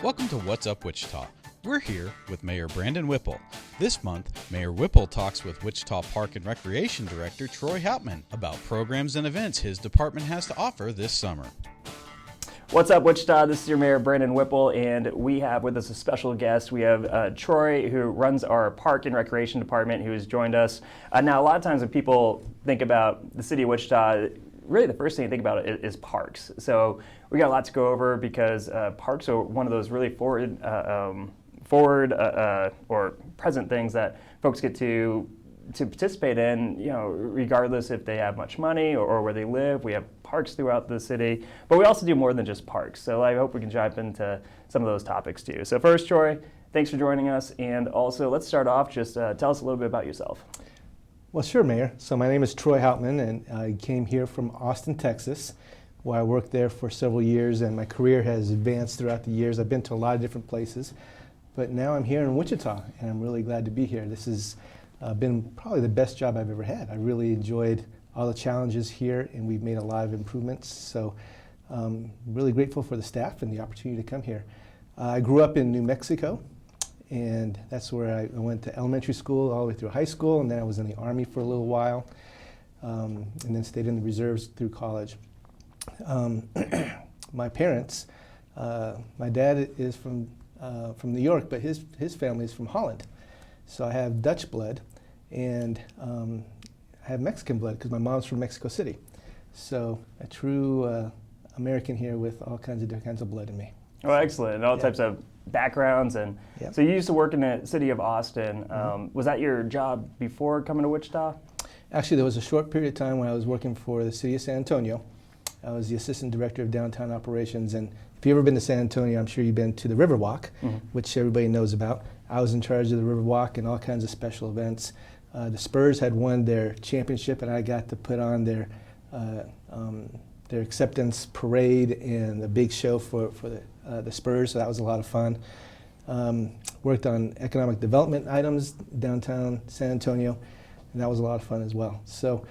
Welcome to What's Up Wichita. We're here with Mayor Brandon Whipple. This month, Mayor Whipple talks with Wichita Park and Recreation Director Troy Houtman about programs and events his department has to offer this summer. What's up, Wichita? This is your Mayor Brandon Whipple, and we have with us a special guest. We have Troy, who runs our Park and Recreation Department, who has joined us. Now, a lot of times when people think about the city of Wichita, really the first thing you think about is parks. So we got a lot to go over because parks are one of those really forward or present things that folks get to participate in, you know, regardless if they have much money or where they live. We have parks throughout the city, but we also do more than just parks. So I hope we can dive into some of those topics too. So first, Troy, thanks for joining us. And also, let's start off, just tell us a little bit about yourself. Well, sure, Mayor. So my name is Troy Houtman, and I came here from Austin, Texas, where I worked there for several years, and my career has advanced throughout the years. I've been to a lot of different places, but now I'm here in Wichita, and I'm really glad to be here. This has been probably the best job I've ever had. I really enjoyed all the challenges here, and we've made a lot of improvements. So really grateful for the staff and the opportunity to come here. I grew up in New Mexico, and that's where I went to elementary school all the way through high school, and then I was in the Army for a little while, and then stayed in the reserves through college. My parents, my dad is from New York, but his family is from Holland. So I have Dutch blood, and I have Mexican blood because my mom's from Mexico City. So a true American here with all kinds of different kinds of blood in me. Oh, excellent. And all types of backgrounds. And so you used to work in the city of Austin. Was that your job before coming to Wichita? Actually, there was a short period of time when I was working for the city of San Antonio. I was the assistant director of downtown operations. And if you've ever been to San Antonio, I'm sure you've been to the Riverwalk, which everybody knows about. I was in charge of the Riverwalk and all kinds of special events. The Spurs had won their championship, and I got to put on their acceptance parade and the big show for the Spurs, so that was a lot of fun. Worked on economic development items downtown San Antonio, and that was a lot of fun as well. So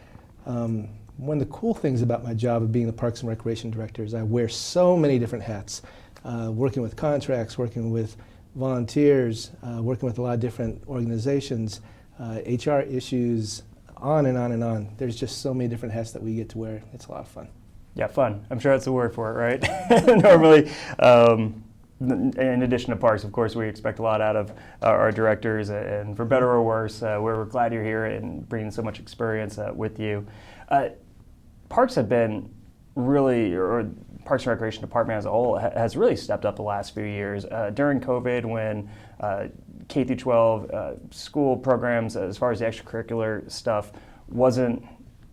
one of the cool things about my job of being the Parks and Recreation Director is I wear so many different hats, working with contracts, working with volunteers, working with a lot of different organizations, HR issues, on and on and on. There's just so many different hats that we get to wear. It's a lot of fun. Yeah, fun. I'm sure that's the word for it, right? Normally, in addition to parks, of course, we expect a lot out of our directors, and for better or worse, we're glad you're here and bringing so much experience with you. Parks have been really, or Parks and Recreation Department as a whole has really stepped up the last few years. During COVID, when K through 12 school programs, as far as the extracurricular stuff, wasn't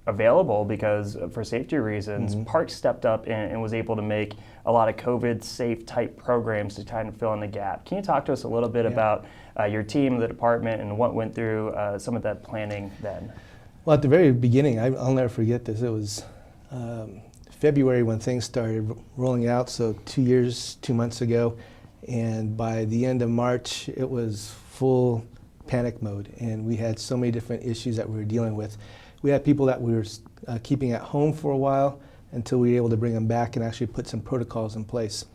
available because for safety reasons, Parks stepped up and was able to make a lot of COVID-safe type programs to try and fill in the gap. Can you talk to us a little bit about your team, the department, and what went through some of that planning then? Well, at the very beginning, I'll never forget this. It was February when things started rolling out, so 2 months ago, and by the end of March, it was full panic mode, and we had so many different issues that we were dealing with. We had people that we were keeping at home for a while until we were able to bring them back and actually put some protocols in place.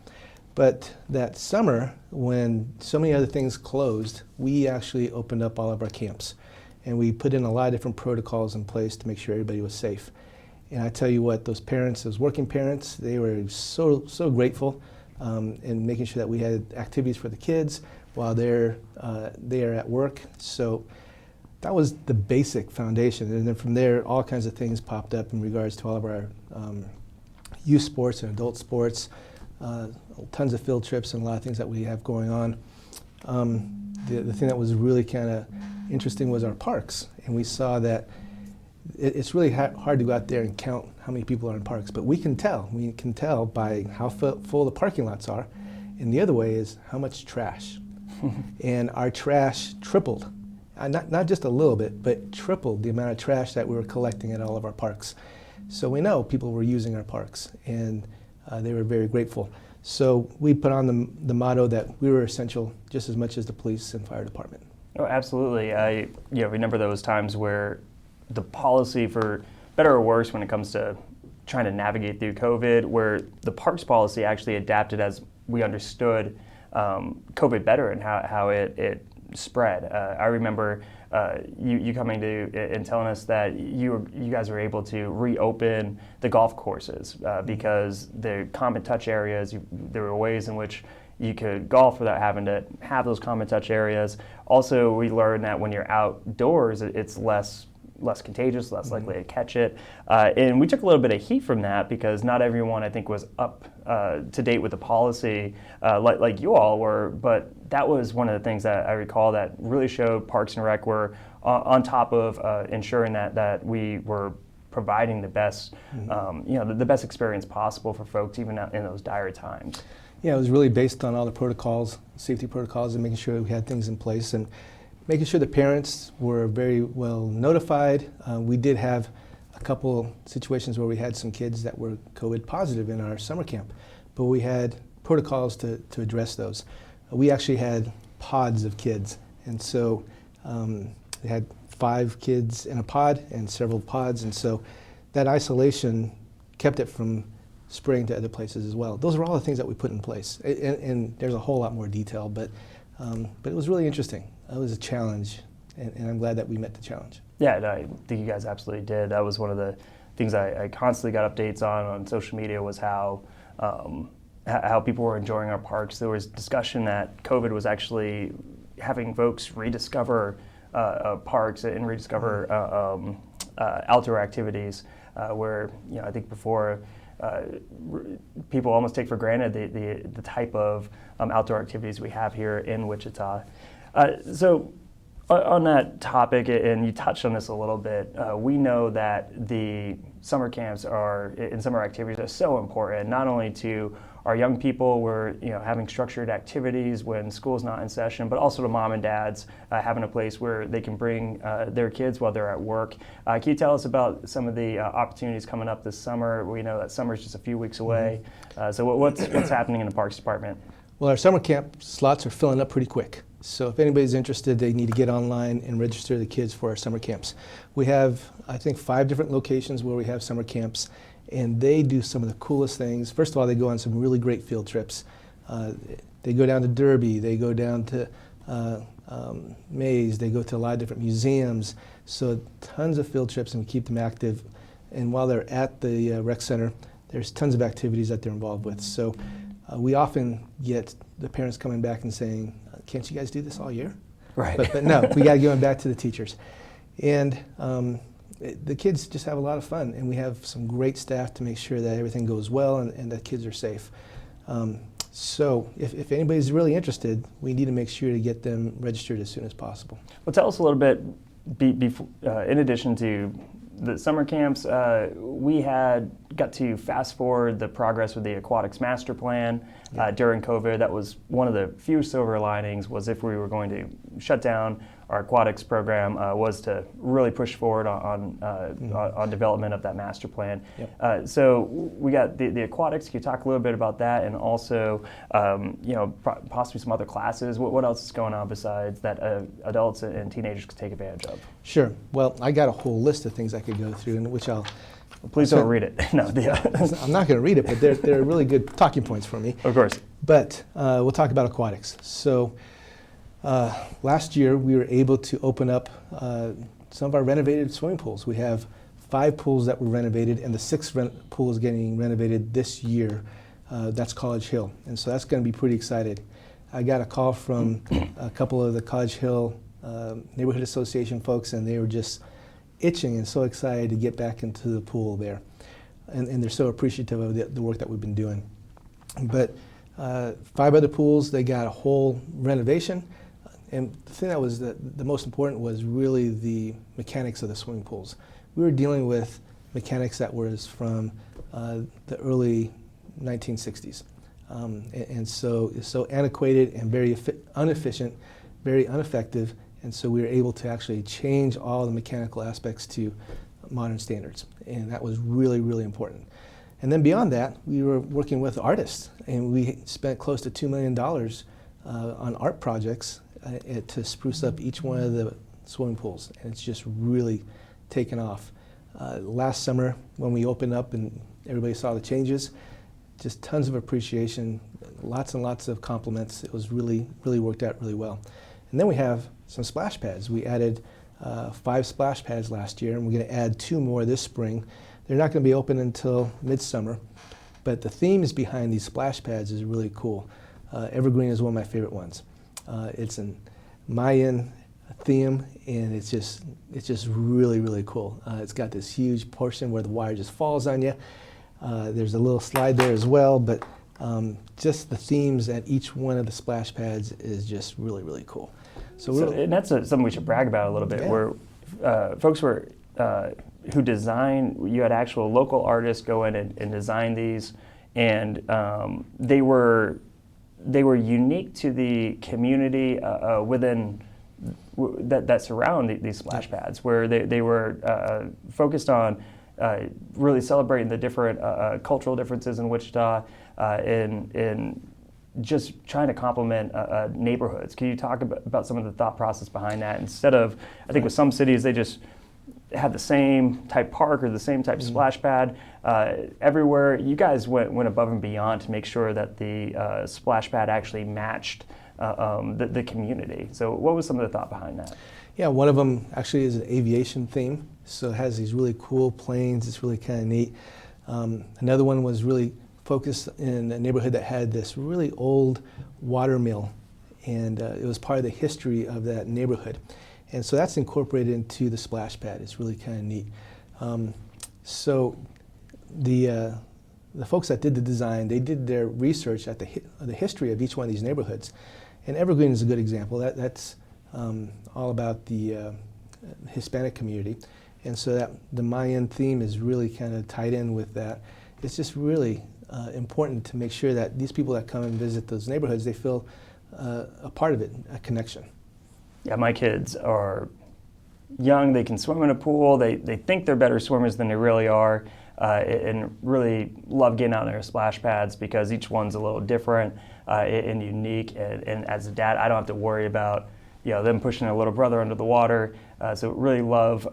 But that summer, when so many other things closed, we actually opened up all of our camps, and we put in a lot of different protocols in place to make sure everybody was safe. And I tell you what, those parents, those working parents, they were so grateful in making sure that we had activities for the kids while they're at work. So that was the basic foundation. And then from there, all kinds of things popped up in regards to all of our youth sports and adult sports, tons of field trips and a lot of things that we have going on. The thing that was really kind of interesting was our parks. And we saw that it's really hard to go out there and count how many people are in parks, but we can tell. We can tell by how full the parking lots are. And the other way is how much trash. And our trash tripled. Not just a little bit, but tripled the amount of trash that we were collecting at all of our parks. So we know people were using our parks, and they were very grateful. So we put on the motto that we were essential just as much as the police and fire department. Oh, absolutely. I remember those times where the policy, for better or worse, when it comes to trying to navigate through COVID, where the parks policy actually adapted as we understood COVID better and how it spread. I remember you coming to and telling us that you guys were able to reopen the golf courses because the common touch areas, there were ways in which you could golf without having to have those common touch areas. Also, we learned that when you're outdoors, it's less contagious, less likely to catch it. And we took a little bit of heat from that because not everyone, I think, was up to date with the policy like you all were. But that was one of the things that I recall that really showed Parks and Rec were on top of ensuring that we were providing the best, the best experience possible for folks even in those dire times. Yeah, it was really based on all the protocols, safety protocols, and making sure we had things in place and making sure the parents were very well notified. We did have a couple situations where we had some kids that were COVID positive in our summer camp, but we had protocols to address those. We actually had pods of kids, and so we had 5 kids in a pod and several pods, and so that isolation kept it from spreading to other places as well. Those are all the things that we put in place, and there's a whole lot more detail, but it was really interesting. It was a challenge, and I'm glad that we met the challenge. Yeah, I think you guys absolutely did. That was one of the things I constantly got updates on social media was how people were enjoying our parks. There was discussion that COVID was actually having folks rediscover parks and rediscover outdoor activities where I think before people almost take for granted the type of outdoor activities we have here in Wichita. So on that topic, and you touched on this a little bit, we know that the summer camps and summer activities are so important, not only to our young people, we're having structured activities when school's not in session, but also to mom and dads having a place where they can bring their kids while they're at work. Can you tell us about some of the opportunities coming up this summer? We know that summer's just a few weeks away. So what's happening in the Parks Department? Well, our summer camp slots are filling up pretty quick. So if anybody's interested, they need to get online and register the kids for our summer camps. We have, I think, 5 different locations where we have summer camps, and they do some of the coolest things. First of all, they go on some really great field trips. They go down to Derby, they go down to Mays, they go to a lot of different museums. So tons of field trips, and we keep them active. And while they're at the rec center, there's tons of activities that they're involved with. So we often get the parents coming back and saying, can't you guys do this all year? Right. But no, we got to give them back to the teachers. And the kids just have a lot of fun, and we have some great staff to make sure that everything goes well and that kids are safe. So if anybody's really interested, we need to make sure to get them registered as soon as possible. Well, tell us a little bit, in addition to the summer camps, we got to fast forward the progress with the aquatics master plan during COVID. That was one of the few silver linings, was if we were going to shut down our aquatics program, was to really push forward on development of that master plan. Yep. So we got the aquatics. Can you talk a little bit about that, and also possibly some other classes? What else is going on besides that adults and teenagers could take advantage of? Sure. Well, I got a whole list of things I could go through, and which I'll. Please don't read it. No, I'm not going to read it, but they're really good talking points for me. Of course. But we'll talk about aquatics. So last year we were able to open up some of our renovated swimming pools. We have 5 pools that were renovated, and the 6th pool is getting renovated this year. That's College Hill, and so that's going to be pretty exciting. I got a call from a couple of the College Hill Neighborhood Association folks, and they were just itching and so excited to get back into the pool there. And they're so appreciative of the work that we've been doing. But 5 other pools, they got a whole renovation. And the thing that was the most important was really the mechanics of the swimming pools. We were dealing with mechanics that was from the early 1960s. And so antiquated and very inefficient, very ineffective. And so we were able to actually change all the mechanical aspects to modern standards. And that was really, really important. And then beyond that, we were working with artists, and we spent close to $2 million on art projects to spruce up each one of the swimming pools. And it's just really taken off. Last summer, when we opened up and everybody saw the changes, just tons of appreciation, lots and lots of compliments. It was really worked out really well. And then we have some splash pads. We added 5 splash pads last year, and we're going to add 2 more this spring. They're not going to be open until midsummer, but the themes behind these splash pads is really cool. Evergreen is one of my favorite ones. It's an Mayan theme, and it's just really cool. It's got this huge portion where the wire just falls on you. There's a little slide there as well, but just the themes at each one of the splash pads is just really cool. And that's something we should brag about a little bit. Yeah. Where folks were who design, you had actual local artists go in and design these, and they were unique to the community within that surround these splash pads, where they were focused on really celebrating the different cultural differences in Wichita, in just trying to complement neighborhoods. Can you talk about some of the thought process behind that? Instead of, I think with some cities, they just have the same type park or the same type splash pad everywhere. You guys went above and beyond to make sure that the splash pad actually matched the community. So what was some of the thought behind that? Yeah, one of them actually is an aviation theme, so it has these really cool planes. It's really kind of neat. Another one was really focused in a neighborhood that had this really old water mill, and it was part of the history of that neighborhood. And so that's incorporated into the splash pad. It's really kind of neat. So the folks that did the design, they did their research at the history of each one of these neighborhoods. And Evergreen is a good example. That's all about the Hispanic community. And so that the Mayan theme is really kind of tied in with that. It's just really important to make sure that these people that come and visit those neighborhoods, they feel a part of it, a connection. Yeah, my kids are young. They can swim in a pool. They think they're better swimmers than they really are, and really love getting out in their splash pads because each one's a little different and unique. And as a dad, I don't have to worry about them pushing their little brother under the water. So really love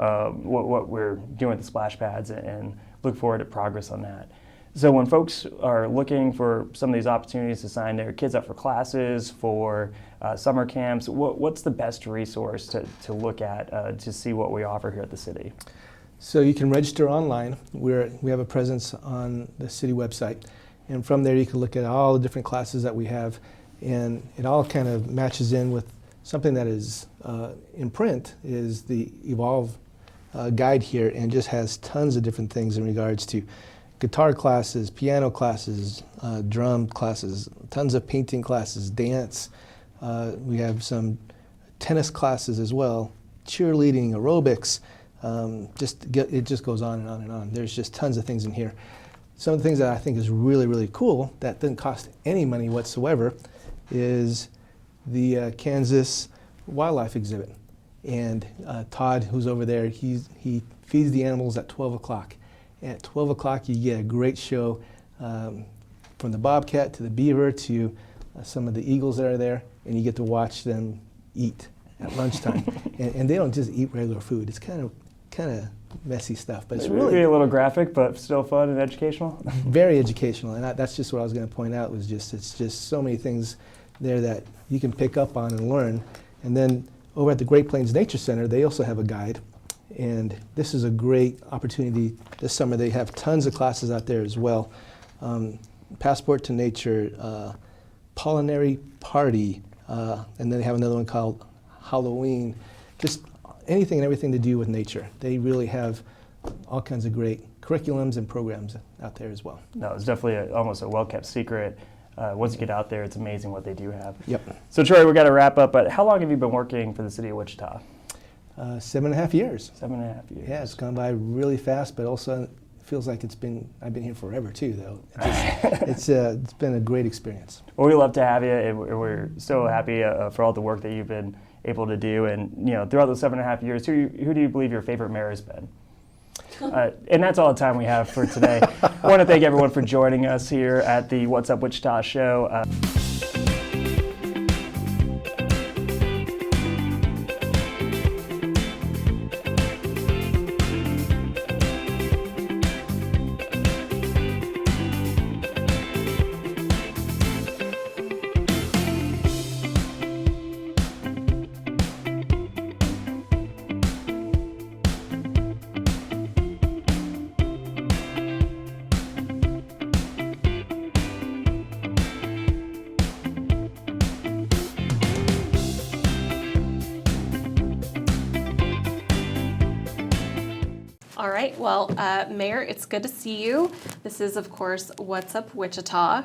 what we're doing with the splash pads and look forward to progress on that. So when folks are looking for some of these opportunities to sign their kids up for classes, for summer camps, what's the best resource to look at to see what we offer here at the city? So you can register online. We have a presence on the city website, and from there you can look at all the different classes that we have, and it all kind of matches in with something that is in print, is the Evolve guide here, and just has tons of different things in regards to guitar classes, piano classes, drum classes, tons of painting classes, dance. We have some tennis classes as well, cheerleading, aerobics. It just goes on and on and on. There's just tons of things in here. Some of the things that I think is really cool that didn't cost any money whatsoever is the Kansas wildlife exhibit. And Todd, who's over there, he feeds the animals at 12 o'clock. At 12 o'clock, you get a great show from the bobcat to the beaver to some of the eagles that are there, and you get to watch them eat at lunchtime. and they don't just eat regular food. It's kind of messy stuff, but it's really a little graphic, but still fun and educational. Very educational, and that's just what I was going to point out. It's just so many things there that you can pick up on and learn. And then over at the Great Plains Nature Center, they also have a guide. And this is a great opportunity this summer. They have tons of classes out there as well. Passport to Nature, Pollinary Party, and then they have another one called Halloween. Just anything and everything to do with nature. They really have all kinds of great curriculums and programs out there as well. No, it's definitely almost a well-kept secret. Once you get out there, it's amazing what they do have. Yep. So Troy, we got to wrap up, but how long have you been working for the city of Wichita? 7.5 years. 7.5 years. Yeah, it's gone by really fast, but also it feels like I've been here forever too, though. It's been a great experience. Well, we love to have you, and we're so happy for all the work that you've been able to do. And throughout those 7.5 years, who do you believe your favorite mayor has been? And that's all the time we have for today. I want to thank everyone for joining us here at the What's Up Wichita show. right. Well, Mayor, it's good to see you. This is, of course, What's Up Wichita.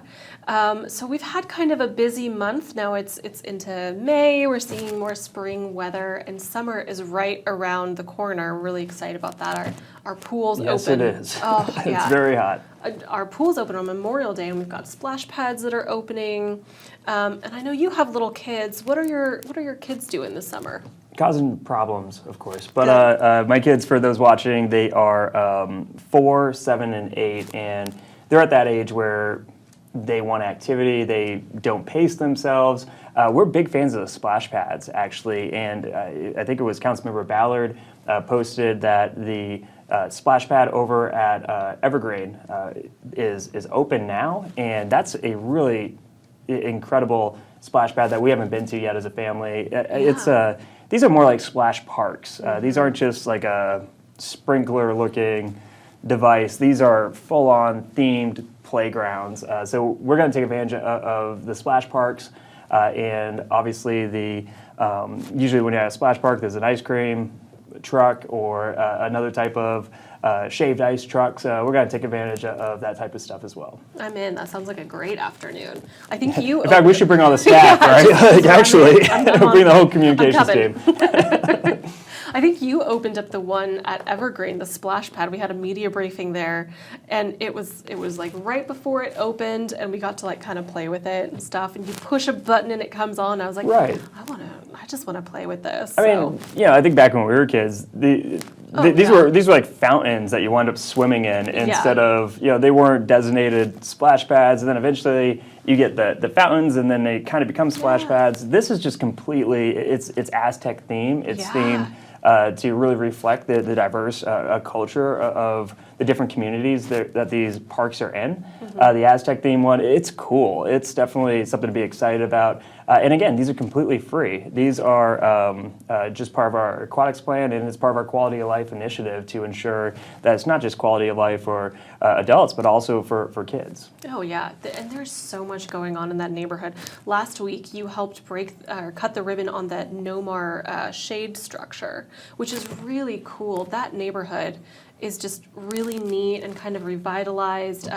So we've had kind of a busy month. Now it's into May. We're seeing more spring weather, and summer is right around the corner. We're really excited about that. Our pool's Yes, open. it is. Oh, yeah. It's very hot. Our pool's open on Memorial Day, and we've got splash pads that are opening. And I know you have little kids. What are your kids doing this summer? Causing problems, of course. But my kids, for those watching, they are 4, 7, and 8, and they're at that age where they want activity. They don't pace themselves. We're big fans of the splash pads, actually, and I think it was Councilmember Ballard posted that the splash pad over at Evergreen is open now, and that's a really incredible splash pad that we haven't been to yet as a family. Yeah. These are more like splash parks. These aren't just like a sprinkler-looking device. These are full-on themed playgrounds. So we're going to take advantage of the splash parks, and obviously usually when you have a splash park, there's an ice cream truck or another type of shaved ice truck. So we're going to take advantage of that type of stuff as well. I'm in. That sounds like a great afternoon. I think you. In fact, we should bring all the staff, right? Like, actually, bring the whole communications team. I think you opened up the one at Evergreen, the splash pad. We had a media briefing there, and it was like right before it opened, and we got to like kind of play with it and stuff. And you push a button and it comes on. I was like, right. I just want to play with this. I mean, I think back when we were kids, these were like fountains that you wound up swimming in instead of, they weren't designated splash pads, and then eventually you get the fountains, and then they kind of become splash pads. This is just completely, it's Aztec theme. It's themed to really reflect the diverse culture of the different communities that these parks are in. The Aztec theme one, it's cool. It's definitely something to be excited about. And again, these are completely free. These are just part of our aquatics plan, and it's part of our quality of life initiative to ensure that it's not just quality of life for adults, but also for kids. Oh yeah, and there's so much going on in that neighborhood. Last week, you helped cut the ribbon on that Nomar shade structure, which is really cool. That neighborhood is just really neat and kind of revitalized.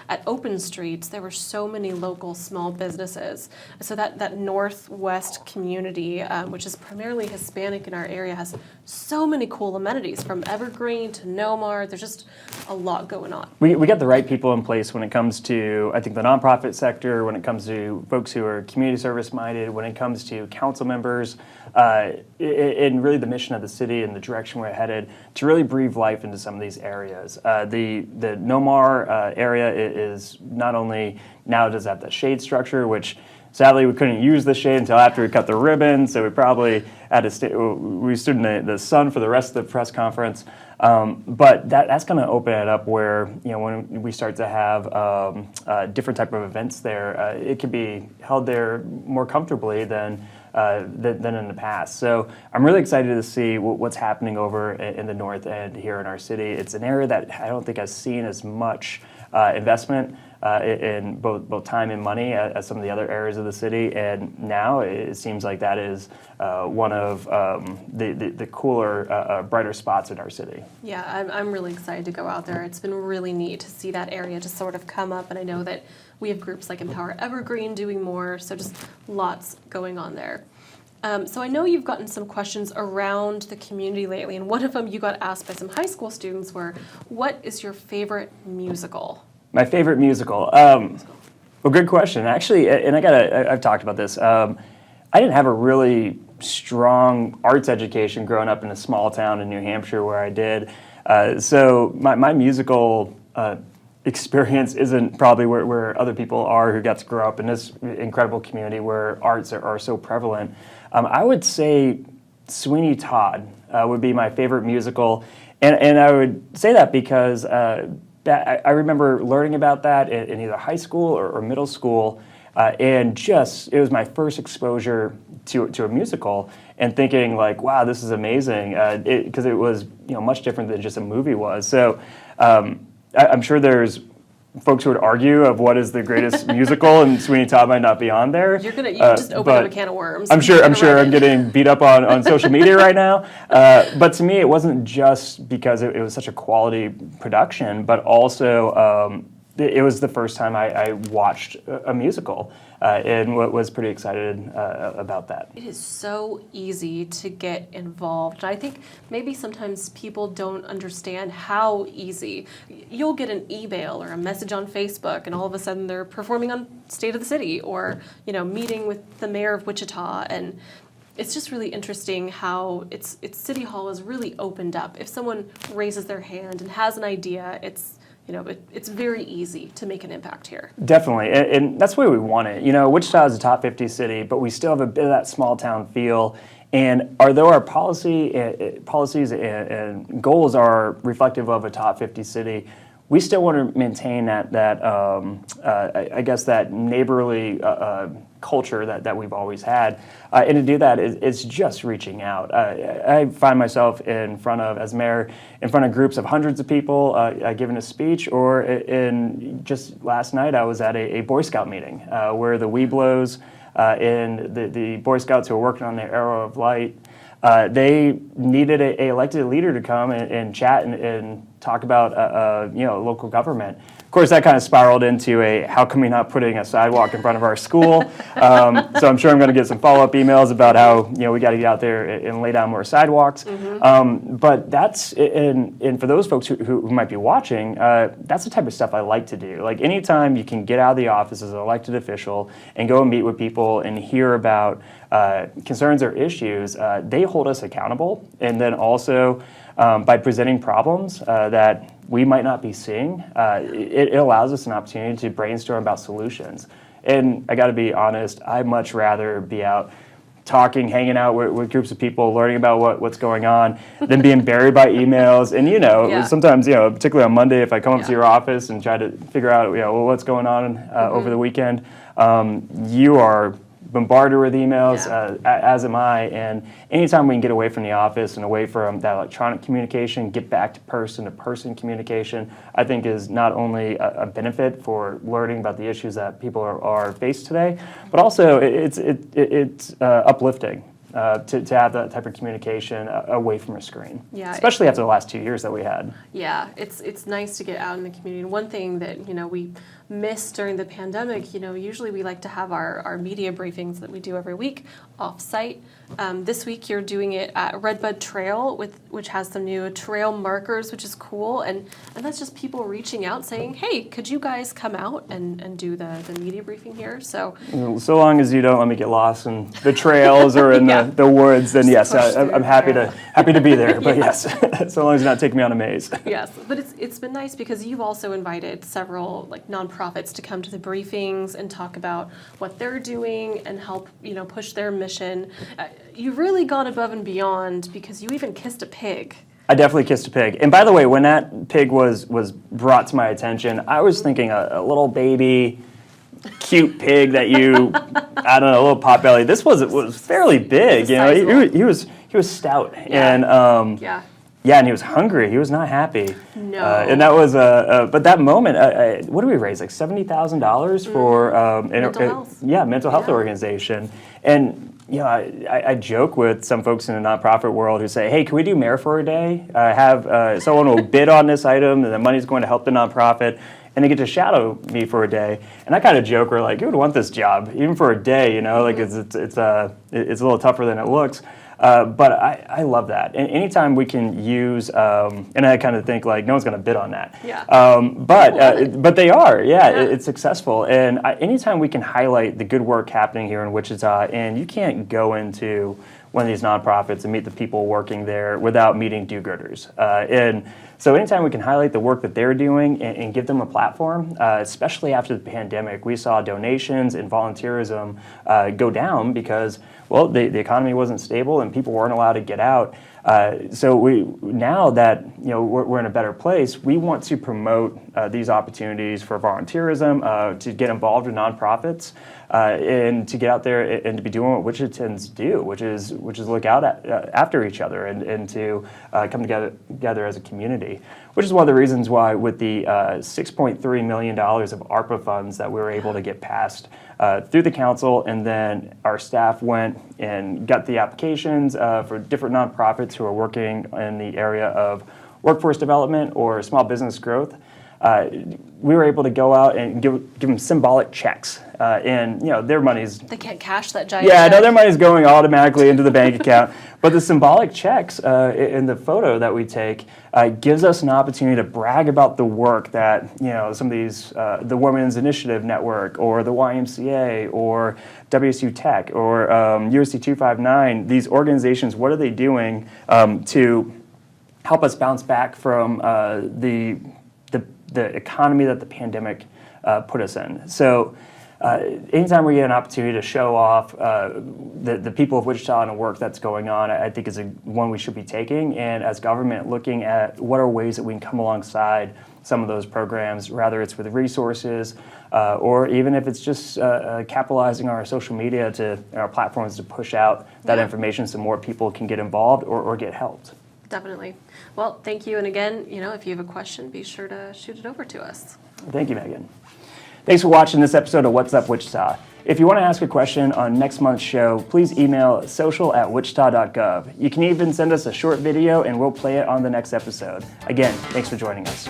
At Open Streets, there were so many local small businesses. So that northwest community, which is primarily Hispanic in our area, has so many cool amenities, from Evergreen to Nomar. There's just a lot going on. We got the right people in place when it comes to, I think, the nonprofit sector, when it comes to folks who are community service minded, when it comes to council members, and really the mission of the city and the direction we're headed to really breathe life into some of these areas. The Nomar area is not only now does have the shade structure, which sadly we couldn't use the shade until after we cut the ribbon, so we probably had to we stood in the sun for the rest of the press conference. But that's going to open it up where, when we start to have different type of events there, it can be held there more comfortably than in the past. So I'm really excited to see what's happening over in the north end here in our city. It's an area that I don't think has seen as much investment in both time and money as some of the other areas of the city, and now it seems like that is one of the cooler, brighter spots in our city. Yeah, I'm really excited to go out there. It's been really neat to see that area just sort of come up, and I know that we have groups like Empower Evergreen doing more, so just lots going on there. So I know you've gotten some questions around the community lately, and one of them you got asked by some high school students were, what is your favorite musical? My favorite musical? Well, good question. Actually, and I've talked about this. I didn't have a really strong arts education growing up in a small town in New Hampshire where I did. So my musical experience isn't probably where other people are who got to grow up in this incredible community where arts are so prevalent. I would say Sweeney Todd would be my favorite musical, and I would say that because I remember learning about that in either high school or middle school, and it was my first exposure to a musical, and thinking like, wow, this is amazing, because it was much different than just a movie was. So I'm sure there's folks who would argue of what is the greatest musical, and Sweeney Todd might not be on there. You just opened up a can of worms. I'm sure I'm getting beat up on social media right now. But to me, it wasn't just because it was such a quality production, but also it was the first time I watched a musical, and was pretty excited about that. It is so easy to get involved. I think maybe sometimes people don't understand how easy. You'll get an email or a message on Facebook, and all of a sudden they're performing on State of the City, or meeting with the mayor of Wichita, and it's just really interesting how it's City Hall is really opened up. If someone raises their hand and has an idea, it's very easy to make an impact here. Definitely, and that's the way we want it. Wichita is a top 50 city, but we still have a bit of that small town feel. And although our policies and goals are reflective of a top 50 city, we still want to maintain that I guess that neighborly culture that we've always had. And to do that, it's just reaching out. I find myself as mayor, in front of groups of hundreds of people giving a speech, or just last night I was at a Boy Scout meeting where the Weeblos and the Boy Scouts who are working on their Arrow of Light, they needed a elected leader to come and chat and talk about local government. Of course, that kind of spiraled into how come we not putting a sidewalk in front of our school? So I'm sure I'm going to get some follow-up emails about how we got to get out there and lay down more sidewalks. Mm-hmm. But that's and for those folks who might be watching, that's the type of stuff I like to do. Like anytime you can get out of the office as an elected official and go and meet with people and hear about concerns or issues, they hold us accountable, and then also by presenting problems that we might not be seeing, it allows us an opportunity to brainstorm about solutions. And I got to be honest, I'd much rather be out talking, hanging out with groups of people, learning about what's going on, than being buried by emails. And sometimes particularly on Monday, if I come up to your office and try to figure out what's going on over the weekend, you are bombarded with emails, as am I, and anytime we can get away from the office and away from that electronic communication, get back to person communication, I think is not only a benefit for learning about the issues that people are faced today, but also it's uplifting to have that type of communication away from a screen, especially after the last 2 years that we had. Yeah, it's nice to get out in the community. And one thing that we missed during the pandemic, usually we like to have our media briefings that we do every week off-site. This week you're doing it at Redbud Trail, which has some new trail markers, which is cool, and that's just people reaching out saying, hey, could you guys come out and do the media briefing here? So long as you don't let me get lost in the trails or in the woods, then yes, I'm happy to be there. But yes, so long as you're not taking me on a maze. Yes, but it's been nice because you've also invited several nonprofits to come to the briefings and talk about what they're doing and help push their mission. You've really gone above and beyond because you even kissed a pig. I definitely kissed a pig. And by the way, when that pig was brought to my attention, I was thinking a little baby, cute pig that I don't know, a little potbelly. This was fairly big. He was stout, and and he was hungry. He was not happy. No. And that was but that moment, what did we raise? Like $70,000 for mental health. Mental health organization. And I joke with some folks in the nonprofit world who say, hey, can we do mayor for a day? Have someone will bid on this item, and the money's going to help the nonprofit, and they get to shadow me for a day. And I kind of joke, we're like, who would want this job, even for a day? It's a little tougher than it looks. But I love that. And anytime we can use, and I kind of think like no one's going to bid on that. Yeah. But they are. It's successful. And anytime we can highlight the good work happening here in Wichita, and you can't go into one of these nonprofits and meet the people working there without meeting do-gooders. And so anytime we can highlight the work that they're doing and give them a platform, especially after the pandemic, we saw donations and volunteerism go down because, well, the economy wasn't stable and people weren't allowed to get out. So now that we're in a better place, we want to promote these opportunities for volunteerism, to get involved with nonprofits, and to get out there and to be doing what Wichitans do, which is look out after each other and to come together as a community. community, which is one of the reasons why with the $6.3 million of ARPA funds that we were able to get passed through the council, and then our staff went and got the applications for different nonprofits who are working in the area of workforce development or small business growth. We were able to go out and give them symbolic checks, and their money's. They can't cash that giant. Yeah, check. no, their money's going automatically into the bank account. But the symbolic checks in the photo that we take gives us an opportunity to brag about the work that some of these, the Women's Initiative Network, or the YMCA, or WSU Tech, or USC 259. These organizations, what are they doing to help us bounce back from the economy that the pandemic put us in? So anytime we get an opportunity to show off the people of Wichita and the work that's going on, I think is one we should be taking. And as government, looking at what are ways that we can come alongside some of those programs, rather it's with resources or even if it's just capitalizing on our social media to our platforms to push out that information so more people can get involved or get helped. Definitely. Well, thank you. And again, if you have a question, be sure to shoot it over to us. Thank you, Megan. Thanks for watching this episode of What's Up Wichita. If you want to ask a question on next month's show, please email social@wichita.gov. You can even send us a short video and we'll play it on the next episode. Again, thanks for joining us.